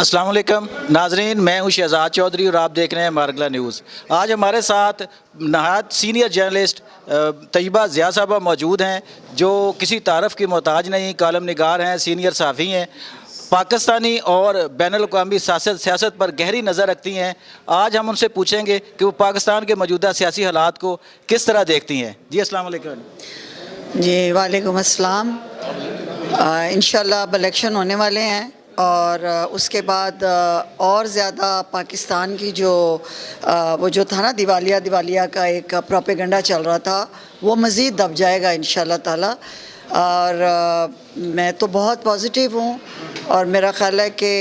अस्सलाम वालेकुम नाजरीन, मैं हूं शहजाद चौधरी और आप देख रहे हैं मारगला न्यूज़। आज हमारे साथ नहायत सीनियर जर्नलिस्ट तैयबा ज़िया साहबा मौजूद हैं, जो किसी तारफ़ की मोहताज नहीं, कालम निगार हैं, सीनियर सहाफ़ी हैं, पाकिस्तानी और बैनुल-अक़वामी सियासत पर गहरी नज़र रखती हैं। आज हम उनसे पूछेंगे कि वो पाकिस्तान के मौजूदा सियासी हालात को किस तरह देखती हैं। जी अस्सलाम वालेकुम। जी वालेकुम अस्सलाम। इंशाल्लाह अब इलेक्शन होने वाले हैं और उसके बाद और ज़्यादा पाकिस्तान की वो जो था ना दिवालिया का एक प्रोपेगेंडा चल रहा था, वो मज़ीद दब जाएगा इंशाल्लाह ताला। और मैं तो बहुत पॉजिटिव हूँ और मेरा ख़्याल है कि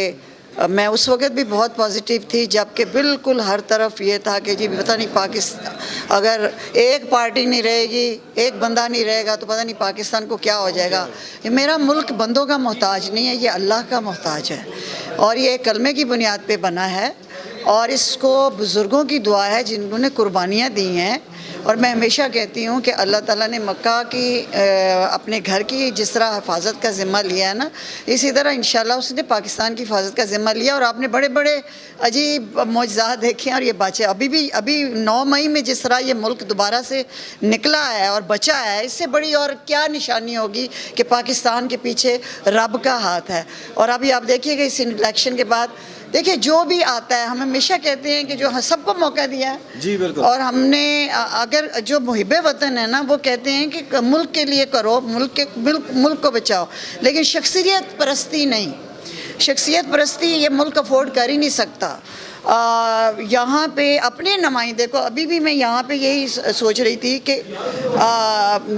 मैं उस वक़्त भी बहुत पॉजिटिव थी जबकि बिल्कुल हर तरफ ये था कि जी पता नहीं पाकिस्तान, अगर एक पार्टी नहीं रहेगी, एक बंदा नहीं रहेगा तो पता नहीं पाकिस्तान को क्या हो जाएगा। ये मेरा मुल्क बंदों का मोहताज नहीं है, ये अल्लाह का मोहताज है और ये कलमे की बुनियाद पे बना है और इसको बुज़ुर्गों की दुआ है जिन्होंने कुर्बानियाँ दी हैं। और मैं हमेशा कहती हूँ कि अल्लाह ताला ने मक्का की अपने घर की जिस तरह हिफाजत का ज़िम्मा लिया है ना, इसी तरह इंशाल्लाह उसने पाकिस्तान की हिफाजत का ज़िम्मा लिया। और आपने बड़े बड़े अजीब मौजज़ात देखे हैं और ये बचे अभी 9 मई में जिस तरह ये मुल्क दोबारा से निकला है और बचा है, इससे बड़ी और क्या निशानी होगी कि पाकिस्तान के पीछे रब का हाथ है। और अभी आप देखिएगा इस इलेक्शन के बाद देखिए जो भी आता है, हम हमेशा कहते हैं कि जो सबको मौका दिया है जी बिल्कुल। और हमने अगर जो मुहिब्बे वतन है ना, वो कहते हैं कि मुल्क के लिए करो, मुल्क को बचाओ, लेकिन शख्सियत परस्ती नहीं। शख्सियत परस्ती ये मुल्क अफोर्ड कर ही नहीं सकता। यहाँ पे अपने नुमाइंदे को, अभी भी मैं यहाँ पे यही सोच रही थी कि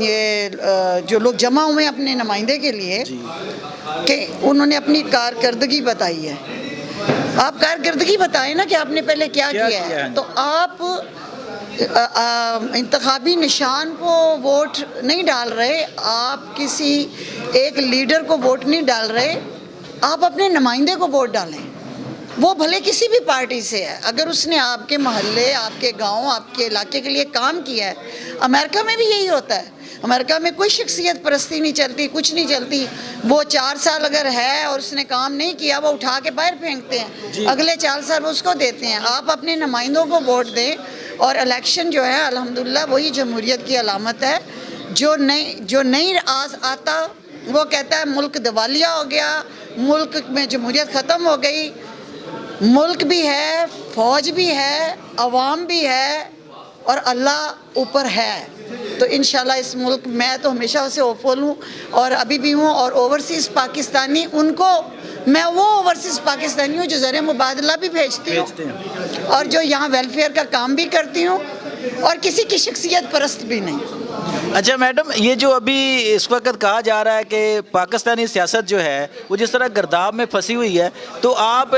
ये जो लोग जमा हुए हैं अपने नुमाइंदे के लिए कि उन्होंने अपनी कारकर्दगी बताई है। आप कारकर्दगी बताएं ना कि आपने पहले क्या किया है। तो आप इंतखाबी निशान को वोट नहीं डाल रहे, आप किसी एक लीडर को वोट नहीं डाल रहे, आप अपने नुमाइंदे को वोट डालें। वो भले किसी भी पार्टी से है, अगर उसने आपके मोहल्ले, आपके गांव, आपके इलाके के लिए काम किया है। अमेरिका में भी यही होता है। अमेरिका में कोई शख्सियत परस्ती नहीं चलती, कुछ नहीं चलती। वो 4 साल अगर है और उसने काम नहीं किया, वो उठा के बाहर फेंकते हैं, अगले 4 साल वो उसको देते हैं। आप अपने नुमाइंदों को वोट दें और इलेक्शन जो है अल्हम्दुलिल्लाह वही जमहूरियत की अलामत है। जो नहीं आता वो कहता है मुल्क दिवालिया हो गया, मुल्क में जमहूरियत ख़त्म हो गई। मुल्क भी है, फ़ौज भी है, अवाम भी है और अल्लाह ऊपर है। तो इंशाल्लाह इस मुल्क, मैं तो हमेशा से होपफुल हूँ और अभी भी हूँ। और ओवरसीज़ पाकिस्तानी, उनको मैं वो ओवरसीज़ पाकिस्तानी हूँ जो ज़र मुबादला भी भेजती हूँ और जो यहाँ वेलफेयर का काम भी करती हूँ और किसी की शख्सियत परस्त भी नहीं। अच्छा मैडम, ये जो अभी इस वक्त कहा जा रहा है कि पाकिस्तानी सियासत जो है वो जिस तरह गर्दाब में फंसी हुई है, तो आप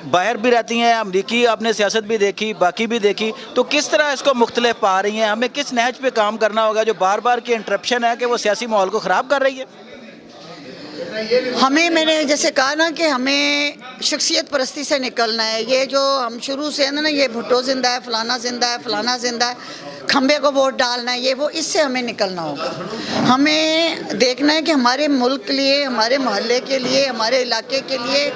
बाहर भी रहती हैं, अमरीकी आपने सियासत भी देखी, बाकी भी देखी, तो किस तरह इसको मुख्तलिफ पा रही हैं? हमें किस नहज पे काम करना होगा जो बार बार की इंटरप्शन है कि वो सियासी माहौल को ख़राब कर रही है? मैंने जैसे कहा ना कि हमें शख्सियत परस्ती से निकलना है। ये जो हम शुरू से है ना, ये भुट्टो ज़िंदा है, फ़लाना ज़िंदा है, फ़लाना ज़िंदा है, खंबे को वोट डालना है, ये वो, इससे हमें निकलना होगा। हमें देखना है कि हमारे मुल्क के लिए, हमारे मोहल्ले के लिए, हमारे इलाके के लिए,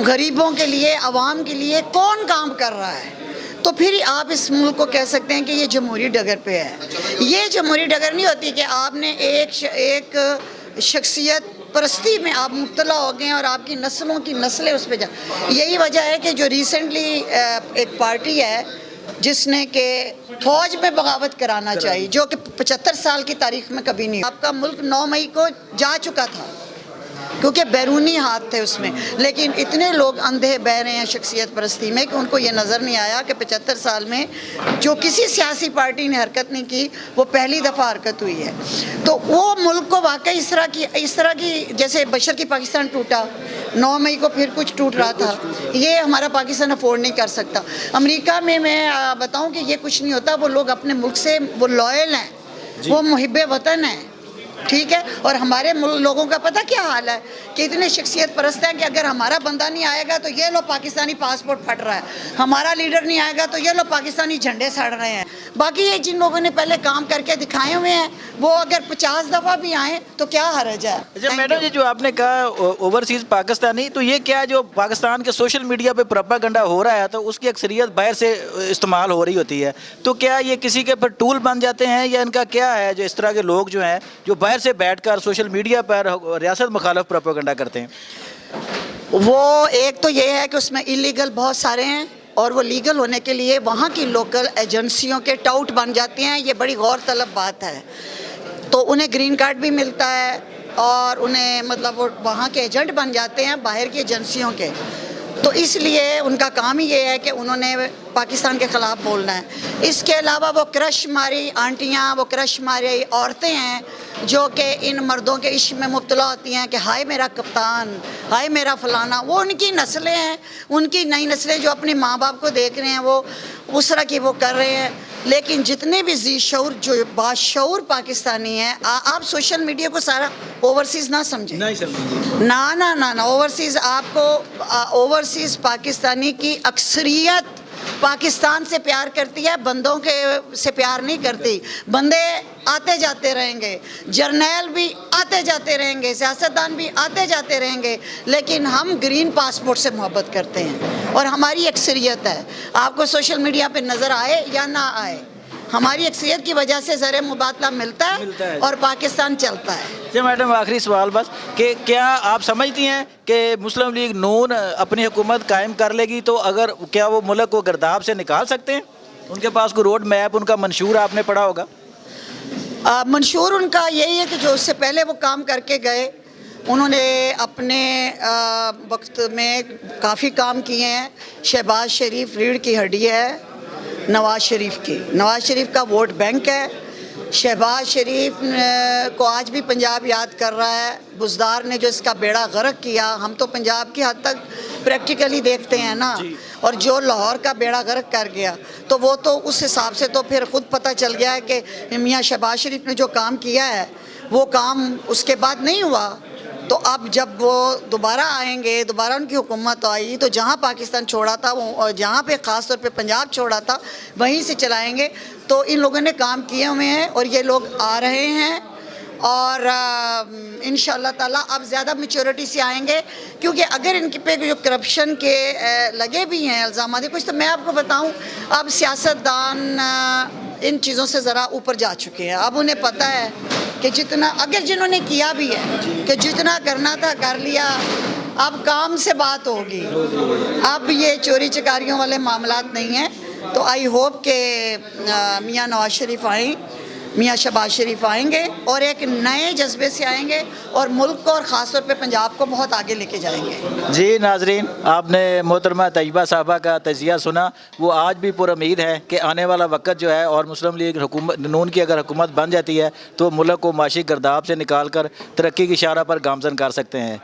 गरीबों के लिए, आवाम के लिए कौन काम कर रहा है। तो फिर आप इस मुल्क को कह सकते हैं कि ये जमहूरी डगर पे है। ये जमहूरी डगर नहीं होती कि आपने एक शख्सियत परस्ती में आप मुब्तला हो गए और आपकी नस्लों की नस्लें उस पर जा। यही वजह है कि जो रिसेंटली एक पार्टी है जिसने कि फ़ौज में बगावत कराना चाहिए, जो कि 75 साल की तारीख में कभी नहीं। आपका मुल्क 9 मई को जा चुका था क्योंकि बैरूनी हाथ थे उसमें, लेकिन इतने लोग अंधे बह रहे हैं शख्सियत परस्ती में कि उनको ये नज़र नहीं आया कि 75 साल में जो किसी सियासी पार्टी ने हरकत नहीं की, वो पहली दफ़ा हरकत हुई है। तो वो मुल्क को वाकई इस तरह की जैसे बशर की पाकिस्तान टूटा, 9 मई को फिर कुछ टूट रहा था, ये हमारा पाकिस्तान अफोर्ड नहीं कर सकता। अमेरिका में मैं बताऊँ कि ये कुछ नहीं होता। वो लोग अपने मुल्क से वो लॉयल हैं, वो मुहिब्बे वतन हैं ٹھیک ہے. اور ہمارے لوگوں کا پتہ کیا حال ہے کہ اتنے شخصیت پرست ہیں کہ اگر ہمارا بندہ نہیں آئے گا تو یہ لو پاکستانی پاسپورٹ پھٹ رہا ہے, ہمارا لیڈر نہیں آئے گا تو یہ لو پاکستانی جھنڈے سڑ رہے ہیں. باقی یہ جن لوگوں نے پہلے کام کر کے دکھائے ہوئے ہیں وہ اگر 50 دفعہ بھی آئیں تو کیا حرج ہے. اچھا میڈم جی, جو آپ نے کہا اوورسیز پاکستانی, تو یہ کیا جو پاکستان کے سوشل میڈیا پہ پروپیگنڈا ہو رہا ہے تو اس کی اکثریت باہر سے استعمال ہو رہی ہوتی ہے, تو کیا یہ کسی کے پر ٹول بن جاتے ہیں یا ان کا کیا ہے جو اس طرح کے لوگ جو ہیں جو باہر سے بیٹھ کر سوشل میڈیا پر ریاست مخالف پروپیگنڈا کرتے ہیں؟ وہ ایک تو یہ ہے کہ اس میں ایلیگل بہت سارے ہیں اور وہ لیگل ہونے کے لیے وہاں کی لوکل ایجنسیوں کے ٹاؤٹ بن جاتے ہیں. یہ بڑی غور طلب بات ہے. تو انہیں گرین کارڈ بھی ملتا ہے اور انہیں مطلب وہ وہاں کے ایجنٹ بن جاتے ہیں باہر کی ایجنسیوں کے. تو اس لیے ان کا کام ہی یہ ہے کہ انہوں نے پاکستان کے خلاف بولنا ہے. اس کے علاوہ وہ کرش ماری آنٹیاں, وہ کرش ماری عورتیں ہیں جو کہ ان مردوں کے عشق میں مبتلا ہوتی ہیں کہ ہائے میرا کپتان, ہائے میرا فلانا. وہ ان کی نسلیں ہیں, ان کی نئی نسلیں جو اپنے ماں باپ کو دیکھ رہے ہیں وہ اس طرح کی وہ کر رہے ہیں. لیکن جتنے بھی ذی شعور جو باشعور پاکستانی ہیں, آپ سوشل میڈیا کو سارا اوورسیز نہ سمجھیں. نہیں سمجھیں. نہ اوورسیز آپ کو اوورسیز پاکستانی کی اکثریت پاکستان سے پیار کرتی ہے, بندوں کے سے پیار نہیں کرتی. بندے آتے جاتے رہیں گے, جرنیل بھی آتے جاتے رہیں گے, سیاستدان بھی آتے جاتے رہیں گے, لیکن ہم گرین پاسپورٹ سے محبت کرتے ہیں اور ہماری اکثریت ہے. آپ کو سوشل میڈیا پہ نظر آئے یا نہ آئے, ہماری اکثریت کی وجہ سے زر مبادلہ ملتا ہے اور پاکستان چلتا ہے. جی میڈم, آخری سوال بس کہ کیا آپ سمجھتی ہیں کہ مسلم لیگ نون اپنی حکومت قائم کر لے گی تو اگر کیا وہ ملک کو گرداب سے نکال سکتے ہیں؟ ان کے پاس کوئی روڈ میپ, ان کا منشور آپ نے پڑھا ہوگا. منشور ان کا یہی ہے کہ جو اس سے پہلے وہ کام کر کے گئے انہوں نے اپنے وقت میں کافی کام کیے ہیں. شہباز شریف ریڑھ کی ہڈی ہے نواز شریف کی, نواز شریف کا ووٹ بینک ہے. شہباز شریف کو آج بھی پنجاب یاد کر رہا ہے. بزدار نے جو اس کا بیڑا غرق کیا, ہم تو پنجاب کی حد تک پریکٹیکلی دیکھتے ہیں نا, اور جو لاہور کا بیڑا غرق کر گیا تو وہ تو اس حساب سے تو پھر خود پتہ چل گیا ہے کہ میاں شہباز شریف نے جو کام کیا ہے وہ کام اس کے بعد نہیں ہوا. تو اب جب وہ دوبارہ آئیں گے, دوبارہ ان کی حکومت آئی تو جہاں پاکستان چھوڑا تھا وہ جہاں پہ خاص طور پہ پنجاب چھوڑا تھا وہیں سے چلائیں گے. تو ان لوگوں نے کام کیے ہوئے ہیں اور یہ لوگ آ رہے ہیں اور انشاءاللہ تعالیٰ اب زیادہ میچورٹی سے آئیں گے, کیونکہ اگر ان پہ جو کرپشن کے لگے بھی ہیں الزامات کچھ, تو میں آپ کو بتاؤں اب سیاستدان ان چیزوں سے ذرا اوپر جا چکے ہیں. اب انہیں پتہ ہے کہ جتنا اگر جنہوں نے کیا بھی ہے کہ جتنا کرنا تھا کر لیا, اب کام سے بات ہوگی. اب یہ چوری چکاریوں والے معاملات نہیں ہیں. تو آئی ہوپ کہ میاں نواز شریف آئیں, میاں شہباز شریف آئیں گے اور ایک نئے جذبے سے آئیں گے اور ملک کو اور خاص طور پہ پنجاب کو بہت آگے لے کے جائیں گے. جی ناظرین, آپ نے محترمہ طیبہ صاحبہ کا تجزیہ سنا. وہ آج بھی پر امید ہے کہ آنے والا وقت جو ہے اور مسلم لیگ حکومت نون کی اگر حکومت بن جاتی ہے تو ملک کو معاشی گرداب سے نکال کر ترقی کی اشارہ پر گامزن کر سکتے ہیں.